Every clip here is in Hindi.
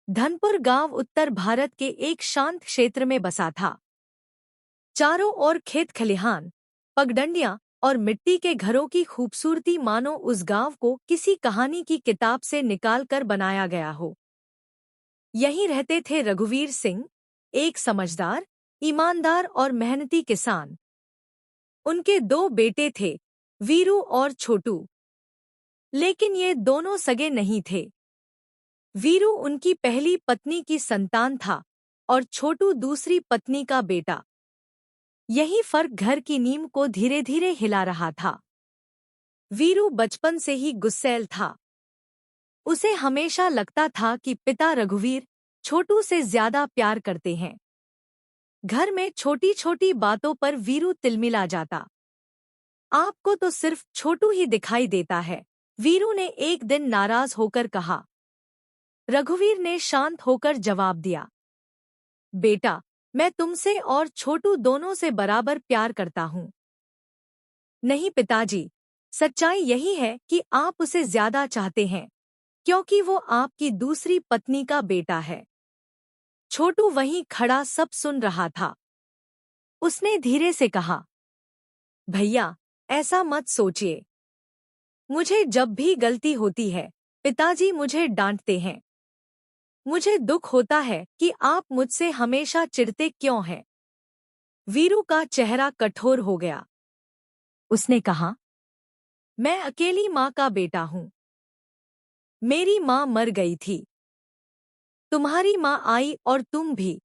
धनपुर गांव उत्तर भारत के एक शांत क्षेत्र में बसा था। चारों ओर खेत खलिहान, पगडंडियां और मिट्टी के घरों की खूबसूरती मानो उस गांव को किसी कहानी की किताब से निकालकर बनाया गया हो। यहीं रहते थे रघुवीर सिंह, एक समझदार, ईमानदार और मेहनती किसान। उनके दो बेटे थे, वीरू और छोटू। लेकिन ये दोनों सगे नहीं थे। वीरू उनकी पहली पत्नी की संतान था और छोटू दूसरी पत्नी का बेटा। यही फर्क घर की नींव को धीरे धीरे हिला रहा था। वीरू बचपन से ही गुस्सैल था। उसे हमेशा लगता था कि पिता रघुवीर छोटू से ज्यादा प्यार करते हैं। घर में छोटी छोटी बातों पर वीरू तिलमिला जाता। आपको तो सिर्फ छोटू ही दिखाई देता है, वीरू ने एक दिन नाराज होकर कहा। रघुवीर ने शांत होकर जवाब दिया, बेटा, मैं तुमसे और छोटू दोनों से बराबर प्यार करता हूँ। नहीं पिताजी, सच्चाई यही है कि आप उसे ज्यादा चाहते हैं, क्योंकि वो आपकी दूसरी पत्नी का बेटा है। छोटू वहीं खड़ा सब सुन रहा था। उसने धीरे से कहा, भैया, ऐसा मत सोचिए। मुझे जब भी गलती होती है, पिताजी मुझे डांटते हैं। मुझे दुख होता है कि आप मुझसे हमेशा चिढ़ते क्यों हैं। वीरू का चेहरा कठोर हो गया। उसने कहा, मैं अकेली माँ का बेटा हूँ। मेरी माँ मर गई थी। तुम्हारी माँ आई और तुम भी।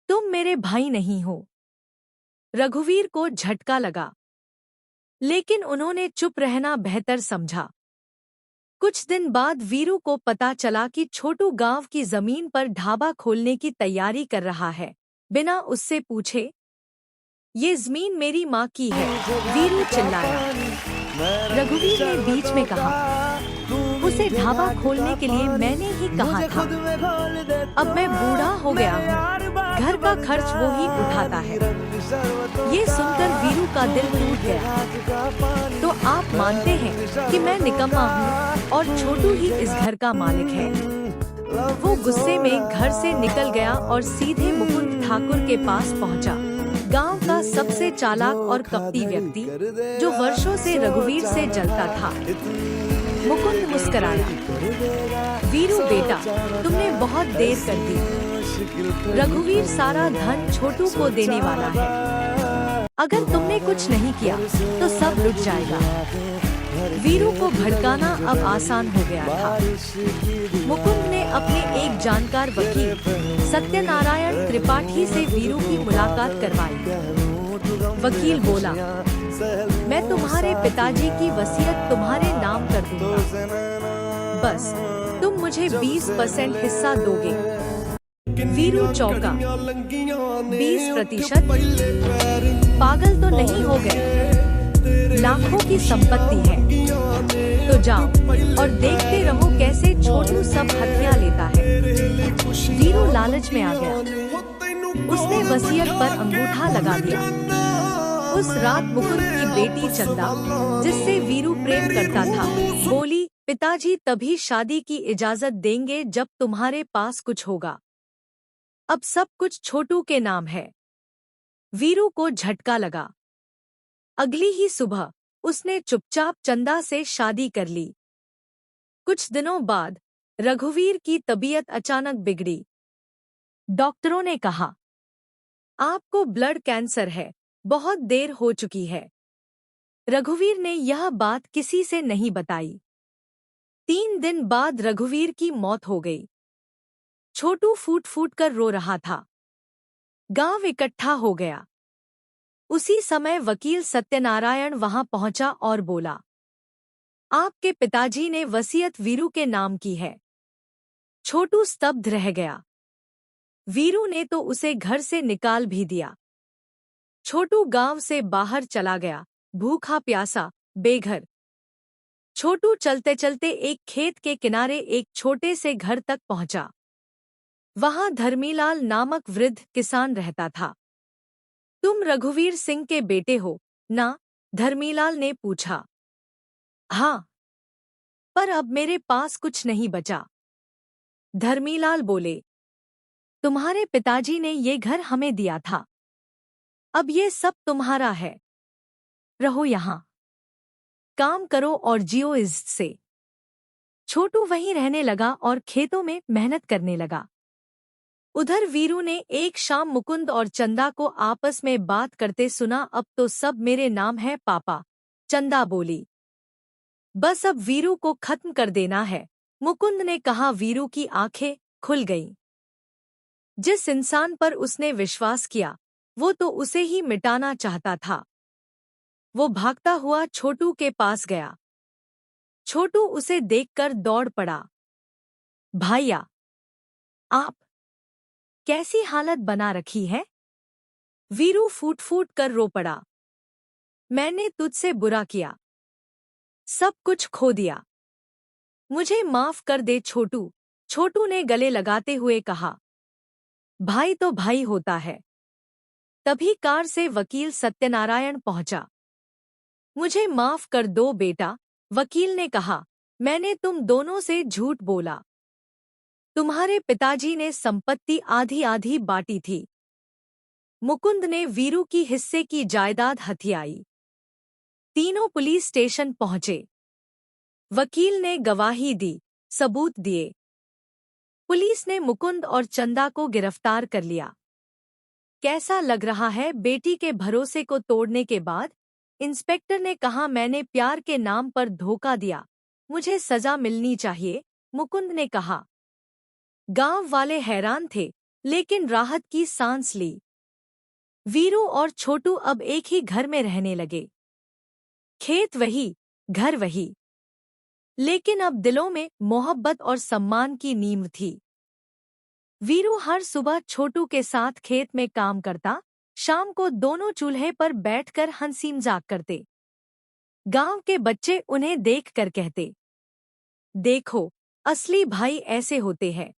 तुम मेरे भाई नहीं हो। रघुवीर को झटका लगा, लेकिन उन्होंने चुप रहना बेहतर समझा। कुछ दिन बाद वीरू को पता चला कि छोटू गांव की जमीन पर ढाबा खोलने की तैयारी कर रहा है। बिना उससे पूछे, ये जमीन मेरी माँ की है, वीरू चिल्लाया। रघुवीर ने बीच में कहा, उसे ढाबा खोलने के लिए मैंने ही कहा था। अब मैं बूढ़ा हो गया हूँ, घर का खर्च वो ही उठाता है। ये सुनकर वीरू का दिल टूट गया। तो आप मानते हैं कि मैं निकम्मा हूँ और छोटू ही इस घर का मालिक है? वो गुस्से में घर से निकल गया और सीधे मुकुंद ठाकुर के पास पहुँचा, गांव का सबसे चालाक और कपटी व्यक्ति, जो वर्षों से रघुवीर से जलता था। मुकुंद मुस्कराया, वीरू बेटा, तुमने बहुत देर कर दी। रघुवीर सारा धन छोटू को देने वाला है। अगर तुमने कुछ नहीं किया तो सब लुट जाएगा। वीरू को भड़काना अब आसान हो गया था। मुकुंद ने अपने एक जानकार वकील सत्यनारायण त्रिपाठी से वीरू की मुलाकात करवाई। वकील बोला, मैं तुम्हारे पिताजी की वसीयत तुम्हारे नाम कर दूंगा। बस तुम मुझे 20% हिस्सा दोगे। वीरू चौंका। 20%? पागल तो नहीं हो गए? लाखों की संपत्ति है। तो जाओ और देखते रहो कैसे छोटू सब हथिया लेता है। वीरू लालच में आ गया। उसने वसीयत पर अंगूठा लगा दिया। उस रात मुकुंद की बेटी चंदा, जिससे वीरू प्रेम करता था, बोली, पिताजी तभी शादी की इजाजत देंगे जब तुम्हारे पास कुछ होगा। अब सब कुछ छोटू के नाम है। वीरू को झटका लगा। अगली ही सुबह उसने चुपचाप चंदा से शादी कर ली। कुछ दिनों बाद रघुवीर की तबीयत अचानक बिगड़ी। डॉक्टरों ने कहा, आपको ब्लड कैंसर है, बहुत देर हो चुकी है। रघुवीर ने यह बात किसी से नहीं बताई। 3 दिन बाद रघुवीर की मौत हो गई। छोटू फूट फूट कर रो रहा था। गांव इकट्ठा हो गया। उसी समय वकील सत्यनारायण वहां पहुंचा और बोला, आपके पिताजी ने वसीयत वीरू के नाम की है। छोटू स्तब्ध रह गया। वीरू ने तो उसे घर से निकाल भी दिया। छोटू गांव से बाहर चला गया, भूखा प्यासा, बेघर। छोटू चलते चलते एक खेत के किनारे एक छोटे से घर तक पहुंचा। वहां धर्मीलाल नामक वृद्ध किसान रहता था। तुम रघुवीर सिंह के बेटे हो ना? धर्मीलाल ने पूछा। हाँ, पर अब मेरे पास कुछ नहीं बचा। धर्मीलाल बोले, तुम्हारे पिताजी ने ये घर हमें दिया था। अब ये सब तुम्हारा है। रहो यहाँ, काम करो और जियो इससे। छोटू वहीं रहने लगा और खेतों में मेहनत करने लगा। उधर वीरू ने एक शाम मुकुंद और चंदा को आपस में बात करते सुना। अब तो सब मेरे नाम है पापा, चंदा बोली। बस अब वीरू को खत्म कर देना है, मुकुंद ने कहा। वीरू की आंखें खुल गईं। जिस इंसान पर उसने विश्वास किया, वो तो उसे ही मिटाना चाहता था। वो भागता हुआ छोटू के पास गया। छोटू उसे देखकर दौड़ पड़ा। भाइया, आप कैसी हालत बना रखी है? वीरू फूट फूट कर रो पड़ा। मैंने तुझसे बुरा किया, सब कुछ खो दिया, मुझे माफ कर दे छोटू। छोटू ने गले लगाते हुए कहा। भाई तो भाई होता है। तभी कार से वकील सत्यनारायण पहुंचा। मुझे माफ कर दो बेटा, वकील ने कहा। मैंने तुम दोनों से झूठ बोला। तुम्हारे पिताजी ने संपत्ति आधी आधी बांटी थी। मुकुंद ने वीरू की हिस्से की जायदाद हथियाई। तीनों पुलिस स्टेशन पहुंचे। वकील ने गवाही दी, सबूत दिए। पुलिस ने मुकुंद और चंदा को गिरफ्तार कर लिया। कैसा लग रहा है बेटी के भरोसे को तोड़ने के बाद? इंस्पेक्टर ने कहा। मैंने प्यार के नाम पर धोखा दिया, मुझे सजा मिलनी चाहिए, मुकुंद ने कहा। गांव वाले हैरान थे, लेकिन राहत की सांस ली। वीरू और छोटू अब एक ही घर में रहने लगे। खेत वही, घर वही, लेकिन अब दिलों में मोहब्बत और सम्मान की नींव थी। वीरू हर सुबह छोटू के साथ खेत में काम करता। शाम को दोनों चूल्हे पर बैठकर हंसी मजाक करते। गांव के बच्चे उन्हें देखकर कहते, देखो, असली भाई ऐसे होते हैं।